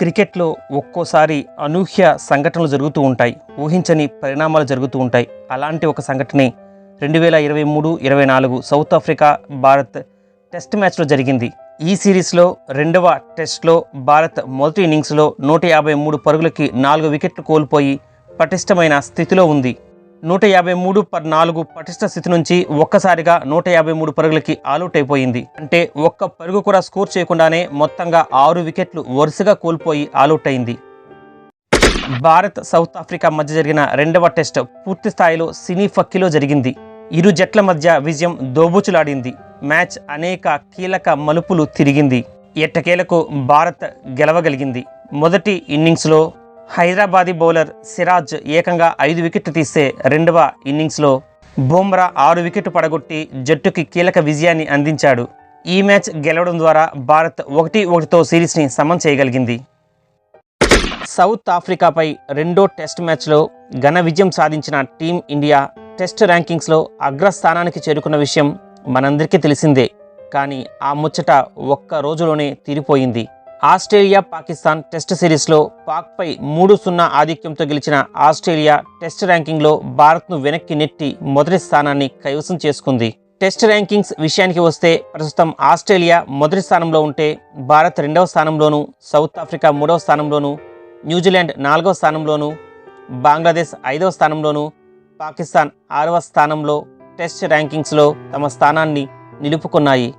క్రికెట్లో ఒక్కోసారి అనూహ్య సంఘటనలు జరుగుతూ ఉంటాయి, ఊహించని పరిణామాలు జరుగుతూ ఉంటాయి. అలాంటి ఒక సంఘటనే 2023-24 సౌత్ ఆఫ్రికా భారత్ టెస్ట్ మ్యాచ్లో జరిగింది. ఈ సిరీస్లో రెండవ టెస్ట్లో భారత్ మొదటి ఇన్నింగ్స్లో 153 పరుగులకి 4 వికెట్లు కోల్పోయి పటిష్టమైన స్థితిలో ఉంది. 153/4 పటిష్ట స్థితి నుంచి ఒక్కసారిగా 153 పరుగులకి ఆల్అవుట్ అయిపోయింది. అంటే ఒక్క పరుగు కూడా స్కోర్ చేయకుండానే మొత్తంగా 6 వికెట్లు వరుసగా కోల్పోయి ఆల్అవుట్ అయింది. భారత్ సౌత్ ఆఫ్రికా మధ్య జరిగిన రెండవ టెస్ట్ పూర్తి స్థాయిలో సినీ ఫక్కీలో జరిగింది. ఇరు జట్ల మధ్య విజయం దోబూచులాడింది. మ్యాచ్ అనేక కీలక మలుపులు తిరిగింది. ఎట్టకేలకు భారత్ గెలవగలిగింది. మొదటి ఇన్నింగ్స్లో హైదరాబాదీ బౌలర్ సిరాజ్ ఏకంగా 5 వికెట్లు తీస్తే రెండవ ఇన్నింగ్స్లో బుమ్రా 6 వికెట్లు పడగొట్టి జట్టుకి కీలక విజయాన్ని అందించాడు. ఈ మ్యాచ్ గెలవడం ద్వారా భారత్ 1-1తో సిరీస్ని సమం చేయగలిగింది. సౌత్ ఆఫ్రికాపై రెండో టెస్ట్ మ్యాచ్లో ఘన విజయం సాధించిన టీం ఇండియా టెస్ట్ ర్యాంకింగ్స్లో అగ్రస్థానానికి చేరుకున్న విషయం మనందరికీ తెలిసిందే. కానీ ఆ ముచ్చట ఒక్క రోజులోనే తీరిపోయింది. ఆస్ట్రేలియా పాకిస్తాన్ టెస్ట్ సిరీస్లో పాక్పై 3-0 ఆధిక్యంతో గెలిచిన ఆస్ట్రేలియా టెస్ట్ ర్యాంకింగ్లో భారత్ను వెనక్కి నెట్టి మొదటి స్థానాన్ని కైవసం చేసుకుంది. టెస్ట్ ర్యాంకింగ్స్ విషయానికి వస్తే ప్రస్తుతం ఆస్ట్రేలియా మొదటి స్థానంలో ఉంటే భారత్ 2వ స్థానంలోనూ, సౌత్ ఆఫ్రికా 3వ స్థానంలోనూ, న్యూజిలాండ్ 4వ స్థానంలోనూ, బంగ్లాదేశ్ 5వ స్థానంలోనూ, పాకిస్తాన్ 6వ స్థానంలో టెస్ట్ ర్యాంకింగ్స్లో తమ స్థానాన్ని నిలుపుకున్నాయి.